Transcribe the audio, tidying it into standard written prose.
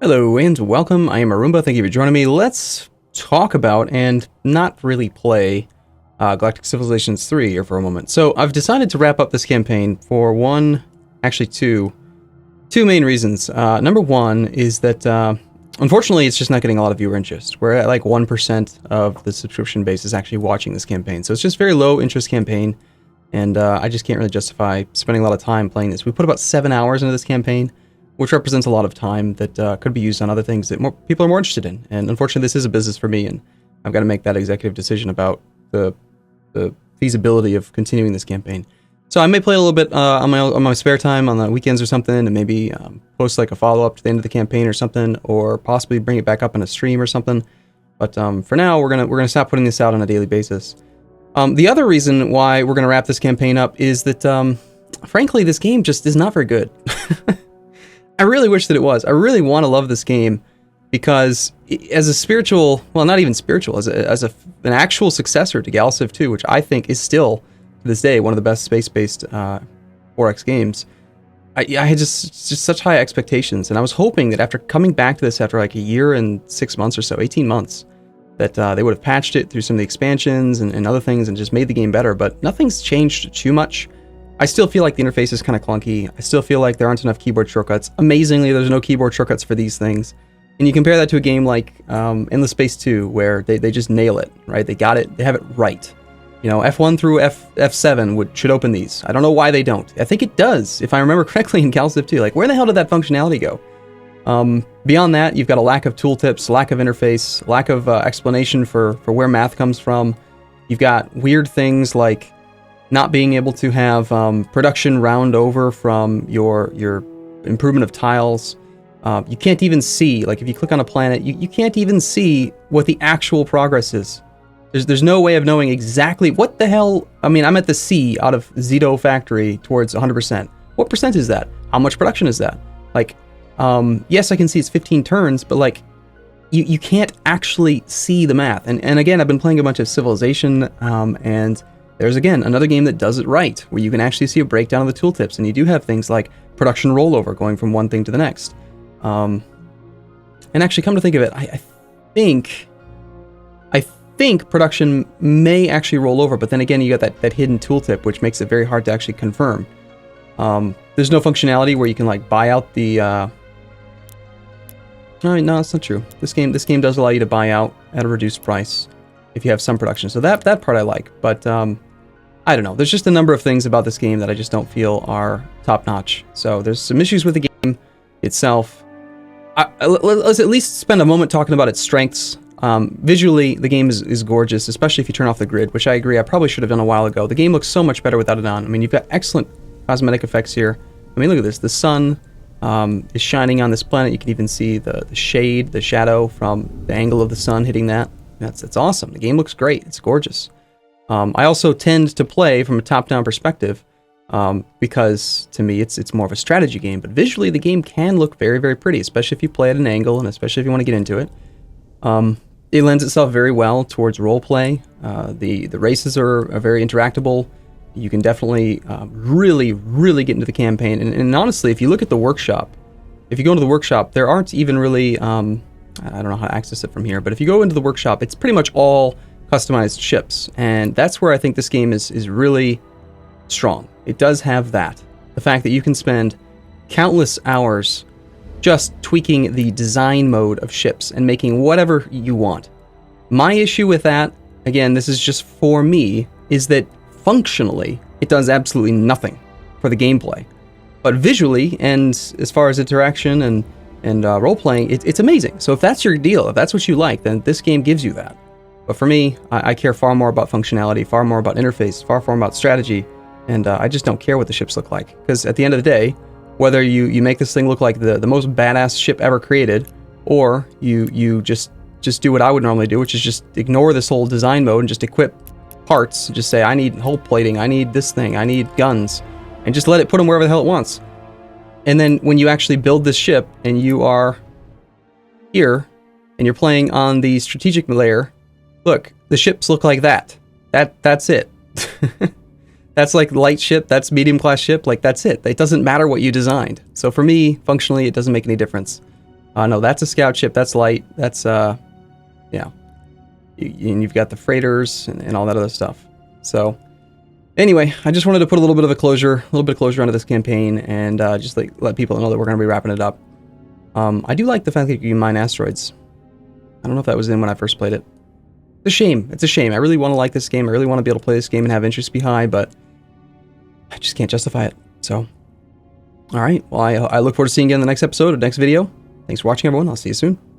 Hello and welcome. I am Arumba. Thank you for joining me. Let's talk about and not really play Galactic Civilizations 3 here for a moment. So I've decided to wrap up this campaign for two main reasons. Number one is that unfortunately it's just not getting a lot of viewer interest. We're at like 1% of the subscription base is actually watching this campaign. So it's just very low interest campaign, and I just can't really justify spending a lot of time playing this. We put about 7 hours into this campaign, which represents a lot of time that could be used on other things that more people are more interested in. And unfortunately, this is a business for me, and I've got to make that executive decision about the feasibility of continuing this campaign. So I may play a little bit on my spare time on the weekends or something, and maybe post like a follow-up to the end of the campaign or something, or possibly bring it back up on a stream or something. But for now, we're gonna stop putting this out on a daily basis. The other reason why we're gonna wrap this campaign up is that, frankly, this game just is not very good. I really wish that it was. I really want to love this game because as a spiritual, well, not even spiritual, as an actual successor to Galactic 2, which I think is still, to this day, one of the best space-based 4X games, I had just such high expectations. And I was hoping that after coming back to this after like a year and 6 months or so, 18 months, that they would have patched it through some of the expansions and other things and just made the game better. But nothing's changed too much. I still feel like the interface is kind of clunky. I still feel like there aren't enough keyboard shortcuts. Amazingly, there's no keyboard shortcuts for these things. And you compare that to a game like Endless Space 2, where they just nail it, right? They got it, they have it right. You know, F1 through F7 should open these. I don't know why they don't. I think it does, if I remember correctly in Galactic 2. Like, where the hell did that functionality go? Beyond that, you've got a lack of tooltips, lack of interface, lack of explanation for where math comes from. You've got weird things like not being able to have production round over from your improvement of tiles. You can't even see, like if you click on a planet, you can't even see what the actual progress is. There's no way of knowing exactly what the hell. I mean, I'm at the C out of Zito Factory towards 100%. What percent is that? How much production is that? Like, yes, I can see it's 15 turns, but like, you can't actually see the math. And again, I've been playing a bunch of Civilization, and there's, again, another game that does it right, where you can actually see a breakdown of the tooltips, and you do have things like production rollover going from one thing to the next. And actually, come to think of it, I think production may actually roll over, but then again, you got that hidden tooltip, which makes it very hard to actually confirm. There's no functionality where you can like buy out the... No, that's not true. This game does allow you to buy out at a reduced price if you have some production, so that part I like, but I don't know. There's just a number of things about this game that I just don't feel are top-notch. So there's some issues with the game itself. Let's at least spend a moment talking about its strengths. Visually, the game is gorgeous, especially if you turn off the grid, which I agree I probably should have done a while ago. The game looks so much better without it on. I mean, you've got excellent cosmetic effects here. I mean, look at this. The sun is shining on this planet. You can even see the shade, the shadow from the angle of the sun hitting that. That's awesome. The game looks great. It's gorgeous. I also tend to play from a top-down perspective because, to me, it's more of a strategy game. But visually, the game can look very, very pretty, especially if you play at an angle and especially if you want to get into it. It lends itself very well towards roleplay. The races are very interactable. You can definitely really, really get into the campaign. And honestly, if you look at the workshop, if you go into the workshop, there aren't even really... I don't know how to access it from here, but if you go into the workshop, it's pretty much all customized ships, and that's where I think this game is really strong. It does have that. The fact that you can spend countless hours just tweaking the design mode of ships and making whatever you want. My issue with that, again, this is just for me, is that functionally, it does absolutely nothing for the gameplay. But visually, and as far as interaction and role-playing, it's amazing. So if that's your deal, if that's what you like, then this game gives you that. But for me, I care far more about functionality, far more about interface, far more about strategy, and I just don't care what the ships look like. Because at the end of the day, whether you make this thing look like the most badass ship ever created, or you just do what I would normally do, which is just ignore this whole design mode and just equip parts, just say, I need hull plating, I need this thing, I need guns, and just let it put them wherever the hell it wants. And then when you actually build this ship and you are here and you're playing on the strategic layer, look, the ships look like that. That's it. That's like light ship, that's medium class ship, like that's it. It doesn't matter what you designed. So for me, functionally, it doesn't make any difference. No, that's a scout ship. That's light. That's, yeah. And you've got the freighters and all that other stuff. So, anyway, I just wanted to put a little bit of closure onto this campaign, and just like let people know that we're going to be wrapping it up. I do like the fact that you can mine asteroids. I don't know if that was in when I first played it. It's a shame. It's a shame. I really want to like this game. I really want to be able to play this game and have interest behind, but I just can't justify it. So, all right. Well, I look forward to seeing you in the next episode or next video. Thanks for watching, everyone. I'll see you soon.